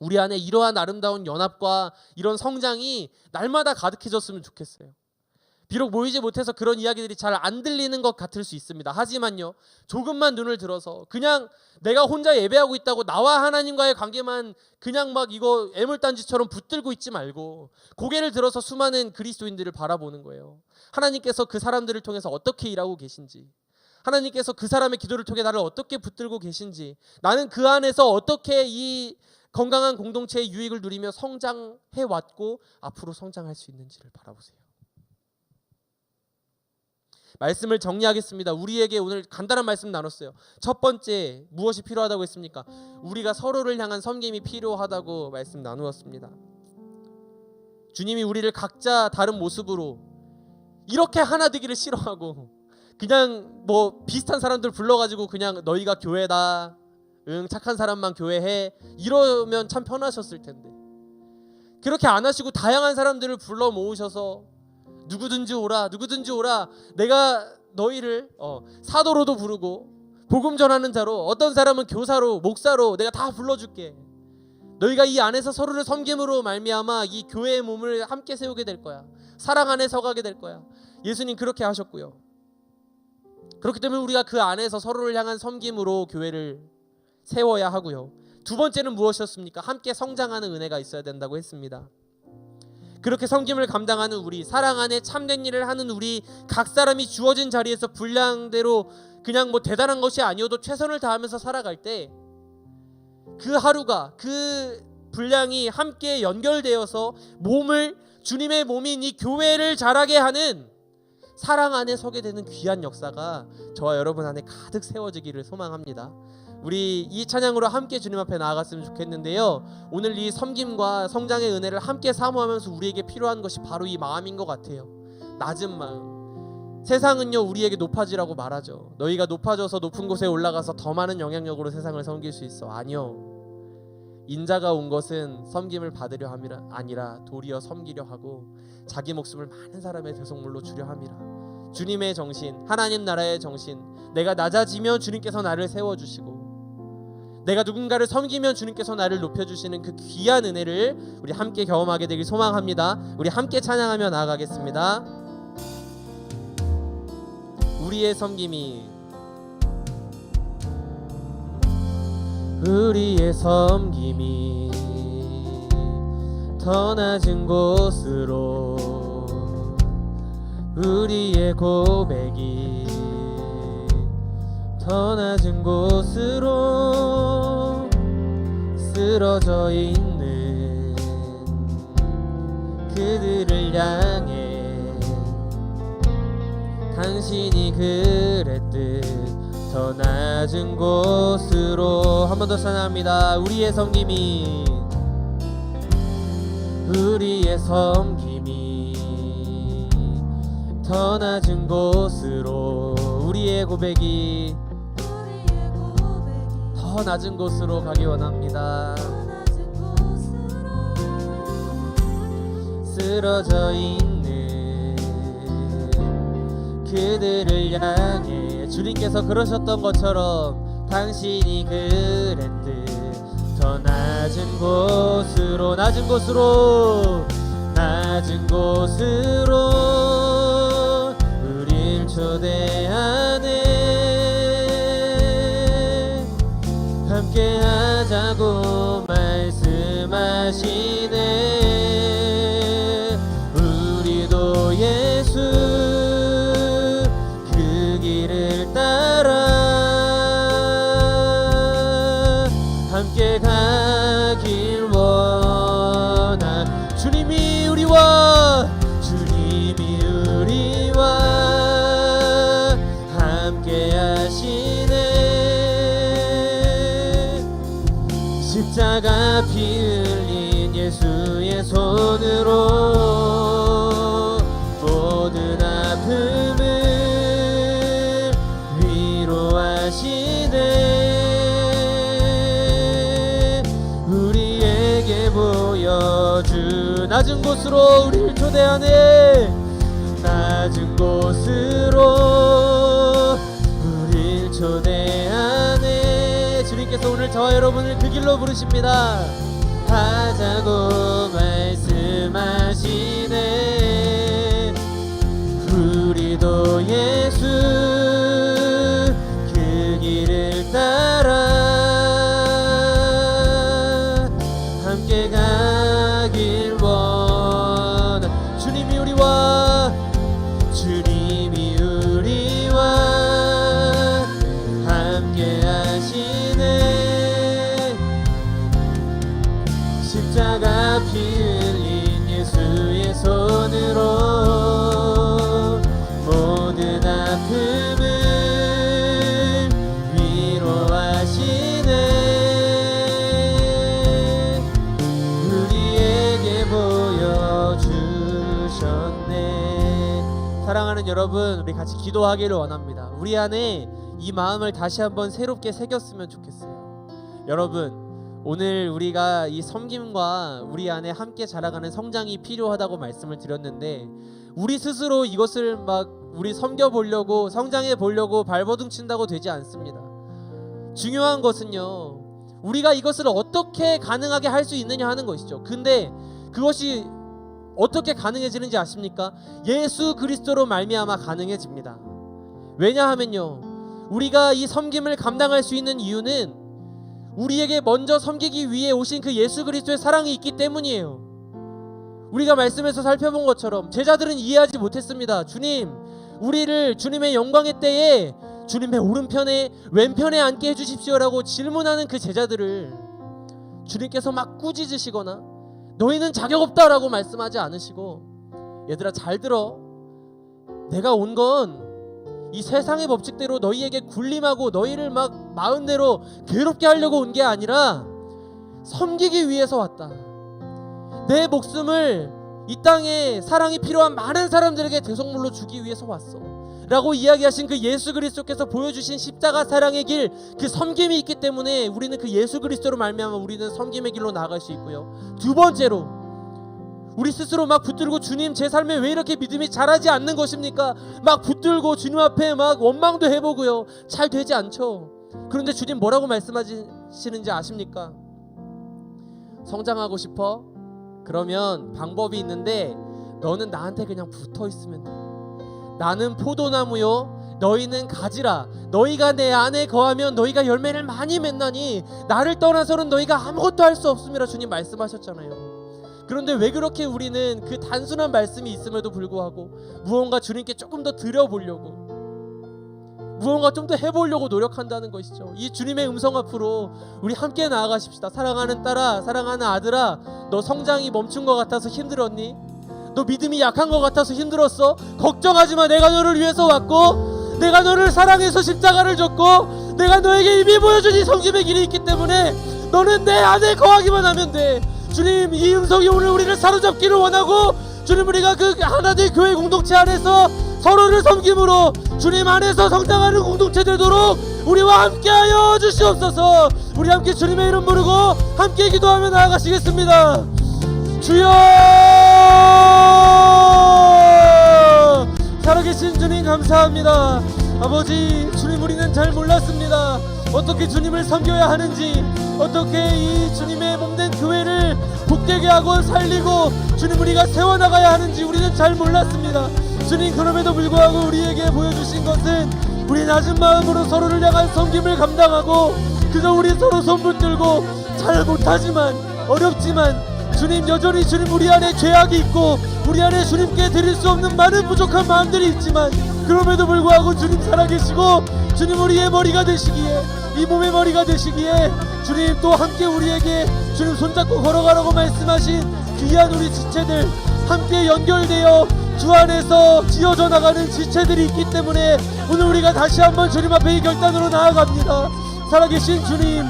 우리 안에 이러한 아름다운 연합과 이런 성장이 날마다 가득해졌으면 좋겠어요. 비록 모이지 못해서 그런 이야기들이 잘 안 들리는 것 같을 수 있습니다. 하지만요, 조금만 눈을 들어서 그냥 내가 혼자 예배하고 있다고 나와 하나님과의 관계만 그냥 막 이거 애물단지처럼 붙들고 있지 말고 고개를 들어서 수많은 그리스도인들을 바라보는 거예요. 하나님께서 그 사람들을 통해서 어떻게 일하고 계신지, 하나님께서 그 사람의 기도를 통해 나를 어떻게 붙들고 계신지, 나는 그 안에서 어떻게 이 건강한 공동체의 유익을 누리며 성장해 왔고 앞으로 성장할 수 있는지를 바라보세요. 말씀을 정리하겠습니다. 우리에게 오늘 간단한 말씀 나눴어요. 첫 번째, 무엇이 필요하다고 했습니까? 우리가 서로를 향한 섬김이 필요하다고 말씀 나누었습니다. 주님이 우리를 각자 다른 모습으로 이렇게 하나 되기를 싫어하고 그냥 뭐 비슷한 사람들 불러가지고 그냥 너희가 교회다, 응 착한 사람만 교회해, 이러면 참 편하셨을 텐데 그렇게 안 하시고 다양한 사람들을 불러 모으셔서 누구든지 오라, 누구든지 오라, 내가 너희를 사도로도 부르고 복음 전하는 자로, 어떤 사람은 교사로, 목사로 내가 다 불러줄게. 너희가 이 안에서 서로를 섬김으로 말미암아 이 교회의 몸을 함께 세우게 될 거야. 사랑 안에 서가게 될 거야. 예수님 그렇게 하셨고요. 그렇기 때문에 우리가 그 안에서 서로를 향한 섬김으로 교회를 세워야 하고요. 두 번째는 무엇이었습니까? 함께 성장하는 은혜가 있어야 된다고 했습니다. 그렇게 섬김을 감당하는 우리, 사랑 안에 참된 일을 하는 우리 각 사람이 주어진 자리에서 분량대로 그냥 뭐 대단한 것이 아니어도 최선을 다하면서 살아갈 때 그 하루가, 그 분량이 함께 연결되어서 몸을, 주님의 몸인 이 교회를 자라게 하는 사랑 안에 서게 되는 귀한 역사가 저와 여러분 안에 가득 세워지기를 소망합니다. 우리 이 찬양으로 함께 주님 앞에 나아갔으면 좋겠는데요, 오늘 이 섬김과 성장의 은혜를 함께 사모하면서 우리에게 필요한 것이 바로 이 마음인 것 같아요. 낮은 마음. 세상은요 우리에게 높아지라고 말하죠. 너희가 높아져서 높은 곳에 올라가서 더 많은 영향력으로 세상을 섬길 수 있어. 아니요, 인자가 온 것은 섬김을 받으려 함이라 아니라 도리어 섬기려 하고 자기 목숨을 많은 사람의 대속물로 주려 함이라. 주님의 정신, 하나님 나라의 정신, 내가 낮아지면 주님께서 나를 세워주시고 내가 누군가를 섬기면 주님께서 나를 높여주시는 그 귀한 은혜를 우리 함께 경험하게 되길 소망합니다. 우리 함께 찬양하며 나아가겠습니다. 우리의 섬김이, 우리의 섬김이 더 낮은 곳으로, 우리의 고백이 더 낮은 곳으로 쓰러져 있는 그들을 향해 당신이 그랬듯 더 낮은 곳으로. 한 번 더 찬양합니다. 우리의 섬김이, 우리의 섬김이 더 낮은 곳으로 우리의 고백이 더 낮은 곳으로 가기 원합니다. 쓰러져 있는 그들을 향해 주님께서 그러셨던 것처럼 당신이 그랬듯 더 낮은 곳으로 낮은 곳으로 낮은 곳으로 우릴 초대하네. 함께 하자고 말씀하시네. 우리도 예수 그 길을 따라 함께 가길 원하. 주님이 우리와 함께 하시네. 십자가 피 흘린 예수의 손으로 모든 아픔을 위로하시네. 우리에게 보여준 낮은 곳으로 우리를 초대하네. 낮은 곳으로 우릴 초대하네. 주님께서 오늘 저와 여러분을 그 길로 부르십니다. 하자고 말씀하시네. 우리도 예수 그 길을 따라 함께 가길 원하. 주님이 우리와 함께 하시네. 십자가 피 흘린 예수의 손으로 모든 아픔을 위로하시네. 우리에게 보여주셨네. 사랑하는 여러분, 우리 같이 기도하기를 원합니다. 우리 안에 이 마음을 다시 한번 새롭게 새겼으면 좋겠어요. 여러분, 오늘 우리가 이 섬김과 우리 안에 함께 자라가는 성장이 필요하다고 말씀을 드렸는데, 우리 스스로 이것을 막 우리 섬겨 보려고 성장해 보려고 발버둥 친다고 되지 않습니다. 중요한 것은요, 우리가 이것을 어떻게 가능하게 할 수 있느냐 하는 것이죠. 근데 그것이 어떻게 가능해지는지 아십니까? 예수 그리스도로 말미암아 가능해집니다. 왜냐하면요, 우리가 이 섬김을 감당할 수 있는 이유는 우리에게 먼저 섬기기 위해 오신 그 예수 그리스도의 사랑이 있기 때문이에요. 우리가 말씀에서 살펴본 것처럼 제자들은 이해하지 못했습니다. 주님, 우리를 주님의 영광의 때에 주님의 오른편에 왼편에 앉게 해주십시오라고 질문하는 그 제자들을 주님께서 막 꾸짖으시거나 너희는 자격 없다라고 말씀하지 않으시고, 얘들아 잘 들어, 내가 온 건 이 세상의 법칙대로 너희에게 군림하고 너희를 막 마음대로 괴롭게 하려고 온 게 아니라 섬기기 위해서 왔다. 내 목숨을 이 땅에 사랑이 필요한 많은 사람들에게 대속물로 주기 위해서 왔어 라고 이야기하신 그 예수 그리스도께서 보여주신 십자가 사랑의 길, 그 섬김이 있기 때문에 우리는 그 예수 그리스도로 말미암아 우리는 섬김의 길로 나아갈 수 있고요. 두 번째로, 우리 스스로 막 붙들고 주님 제 삶에 왜 이렇게 믿음이 자라지 않는 것입니까? 막 붙들고 주님 앞에 막 원망도 해보고요, 잘 되지 않죠. 그런데 주님 뭐라고 말씀하시는지 아십니까? 성장하고 싶어? 그러면 방법이 있는데 너는 나한테 그냥 붙어 있으면 돼. 나는 포도나무요, 너희는 가지라. 너희가 내 안에 거하면 너희가 열매를 많이 맺나니 나를 떠나서는 너희가 아무것도 할 수 없음이라 주님 말씀하셨잖아요. 그런데 왜 그렇게 우리는 그 단순한 말씀이 있음에도 불구하고 무언가 주님께 조금 더 드려보려고, 무언가 좀 더 해보려고 노력한다는 것이죠. 이 주님의 음성 앞으로 우리 함께 나아가십시다. 사랑하는 딸아, 사랑하는 아들아, 너 성장이 멈춘 것 같아서 힘들었니? 너 믿음이 약한 것 같아서 힘들었어? 걱정하지마. 내가 너를 위해서 왔고 내가 너를 사랑해서 십자가를 졌고 내가 너에게 이미 보여준 이 성김의 길이 있기 때문에 너는 내 안에 거하기만 하면 돼. 주님, 이 음성이 오늘 우리를 사로잡기를 원하고, 주님, 우리가 그 하나된 교회 공동체 안에서 서로를 섬김으로 주님 안에서 성장하는 공동체 되도록 우리와 함께하여 주시옵소서. 우리 함께 주님의 이름 부르고 함께 기도하며 나아가시겠습니다. 주여, 살아계신 주님 감사합니다. 아버지, 주님 우리는 잘 몰랐습니다. 어떻게 주님을 섬겨야 하는지, 어떻게 이 주님의 몸된 교회를 복되게 하고 살리고 주님 우리가 세워나가야 하는지 우리는 잘 몰랐습니다. 주님, 그럼에도 불구하고 우리에게 보여주신 것은 우리 낮은 마음으로 서로를 향한 섬김을 감당하고 그저 우리 서로 손붙들고 잘 못하지만 어렵지만 주님, 여전히 주님 우리 안에 죄악이 있고 우리 안에 주님께 드릴 수 없는 많은 부족한 마음들이 있지만 그럼에도 불구하고 주님 살아계시고 주님 우리의 머리가 되시기에, 이 몸의 머리가 되시기에 주님 또 함께 우리에게 주님 손잡고 걸어가라고 말씀하신 귀한 우리 지체들 함께 연결되어 주 안에서 지어져 나가는 지체들이 있기 때문에 오늘 우리가 다시 한번 주님 앞에 이 결단으로 나아갑니다. 살아계신 주님,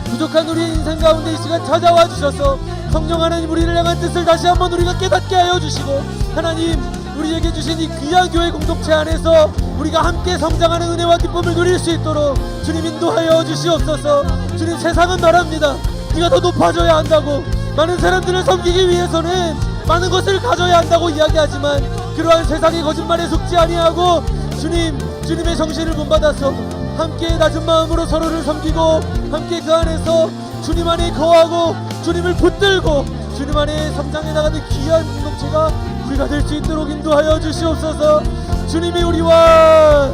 부족한 우리의 인생 가운데 이 시간 찾아와 주셔서 성령 하나님 우리를 향한 뜻을 다시 한번 우리가 깨닫게 하여 주시고, 하나님 우리에게 주신 이 귀한 교회 공동체 안에서 우리가 함께 성장하는 은혜와 기쁨을 누릴 수 있도록 주님 인도하여 주시옵소서. 주님, 세상은 말합니다. 네가 더 높아져야 한다고, 많은 사람들을 섬기기 위해서는 많은 것을 가져야 한다고 이야기하지만 그러한 세상의 거짓말에 속지 아니하고 주님의 정신을 본받아서 함께 낮은 마음으로 서로를 섬기고 함께 그 안에서 주님 안에 거하고 주님을 붙들고 주님 안에 성장해 나가는 귀한 공동체가 우리가 될 수 있도록 인도하여 주시옵소서. 주님이 우리와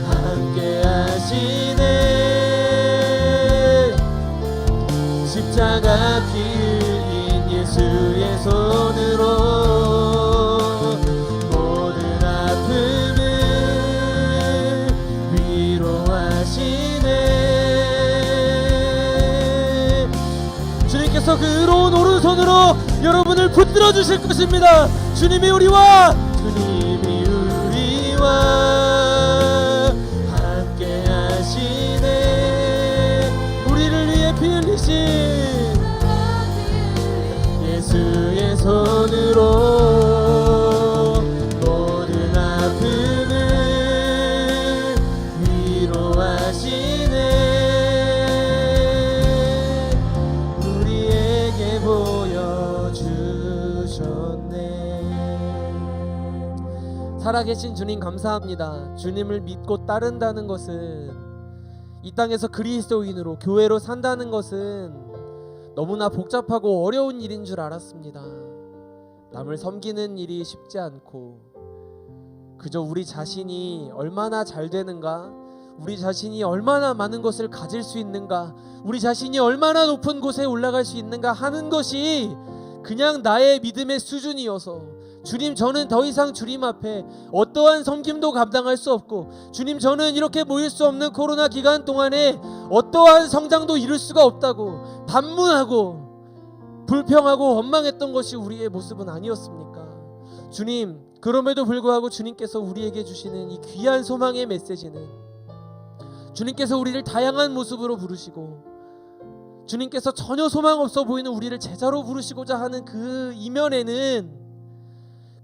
함께 하시네. 십자가 피 흘린 예수의 손으로 모든 아픔을 위로하시네. 주님께서 그 의로운 오른손으로 여러분을 붙들어 주실 것입니다. 주님이 우리와 함께 하시네. 우리를 위해 피 흘리신 예수의 손으로 모든 아픔을 위로하시네. 우리에게 보여주셨네. 살아계신 주님 감사합니다. 주님을 믿고 따른다는 것은, 이 땅에서 그리스도인으로 교회로 산다는 것은 너무나 복잡하고 어려운 일인 줄 알았습니다. 남을 섬기는 일이 쉽지 않고 그저 우리 자신이 얼마나 잘 되는가, 우리 자신이 얼마나 많은 것을 가질 수 있는가, 우리 자신이 얼마나 높은 곳에 올라갈 수 있는가 하는 것이 그냥 나의 믿음의 수준이어서, 주님 저는 더 이상 주님 앞에 어떠한 섬김도 감당할 수 없고, 주님 저는 이렇게 모일 수 없는 코로나 기간 동안에 어떠한 성장도 이룰 수가 없다고 반문하고 불평하고 원망했던 것이 우리의 모습은 아니었습니까? 주님, 그럼에도 불구하고 주님께서 우리에게 주시는 이 귀한 소망의 메시지는, 주님께서 우리를 다양한 모습으로 부르시고 주님께서 전혀 소망 없어 보이는 우리를 제자로 부르시고자 하는 그 이면에는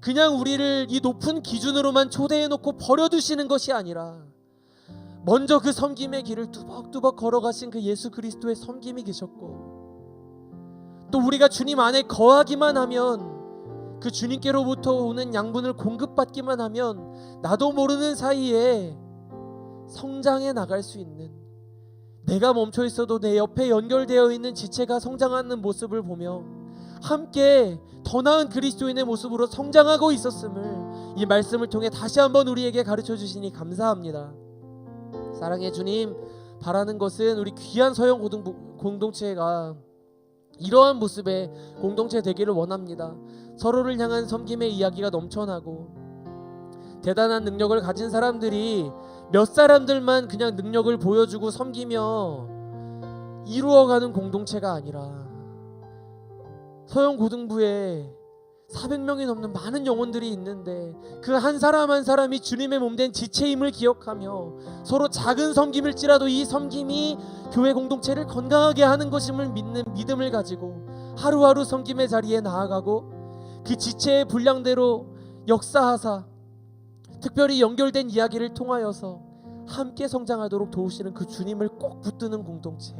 그냥 우리를 이 높은 기준으로만 초대해놓고 버려두시는 것이 아니라 먼저 그 섬김의 길을 뚜벅뚜벅 걸어가신 그 예수 그리스도의 섬김이 계셨고, 또 우리가 주님 안에 거하기만 하면, 그 주님께로부터 오는 양분을 공급받기만 하면 나도 모르는 사이에 성장해 나갈 수 있는, 내가 멈춰 있어도 내 옆에 연결되어 있는 지체가 성장하는 모습을 보며 함께 더 나은 그리스도인의 모습으로 성장하고 있었음을 이 말씀을 통해 다시 한번 우리에게 가르쳐 주시니 감사합니다. 사랑의 주님, 바라는 것은 우리 귀한 서영 공동체가 이러한 모습의 공동체 되기를 원합니다. 서로를 향한 섬김의 이야기가 넘쳐나고 대단한 능력을 가진 사람들이 몇 사람들만 그냥 능력을 보여주고 섬기며 이루어가는 공동체가 아니라, 서영고등부에 400명이 넘는 많은 영혼들이 있는데 그 한 사람 한 사람이 주님의 몸된 지체임을 기억하며 서로 작은 섬김일지라도 이 섬김이 교회 공동체를 건강하게 하는 것임을 믿는 믿음을 가지고 하루하루 섬김의 자리에 나아가고, 그 지체의 분량대로 역사하사 특별히 연결된 이야기를 통하여서 함께 성장하도록 도우시는 그 주님을 꼭 붙드는 공동체,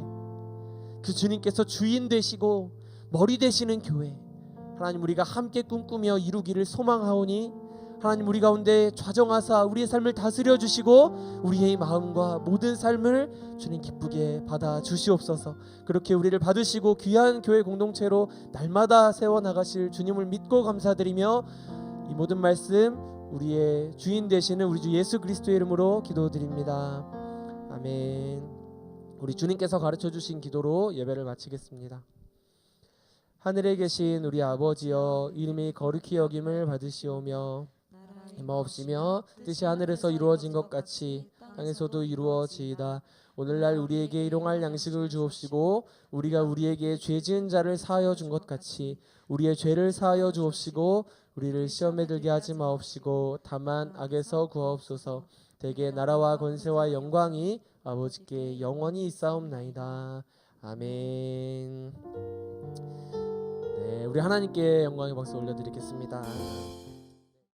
그 주님께서 주인 되시고 머리 되시는 교회, 하나님 우리가 함께 꿈꾸며 이루기를 소망하오니 하나님 우리 가운데 좌정하사 우리의 삶을 다스려 주시고 우리의 마음과 모든 삶을 주님 기쁘게 받아 주시옵소서. 그렇게 우리를 받으시고 귀한 교회 공동체로 날마다 세워나가실 주님을 믿고 감사드리며 이 모든 말씀 우리의 주인 되시는 우리 주 예수 그리스도의 이름으로 기도드립니다. 아멘. 우리 주님께서 가르쳐 주신 기도로 예배를 마치겠습니다. 하늘에 계신 우리 아버지여, 이름이 거룩히 여김을 받으시오며 임하옵시며 뜻이 하늘에서 이루어진 것 같이 땅에서도 이루어지이다. 오늘날 우리에게 일용할 양식을 주옵시고 우리가 우리에게 죄 지은 자를 사하여 준 것 같이 우리의 죄를 사하여 주옵시고 우리를 시험에 들게 하지 마옵시고 다만 악에서 구하옵소서. 대개 나라와 권세와 영광이 아버지께 영원히 있사옵나이다. 아멘. 네, 우리 하나님께 영광의 박수 올려드리겠습니다.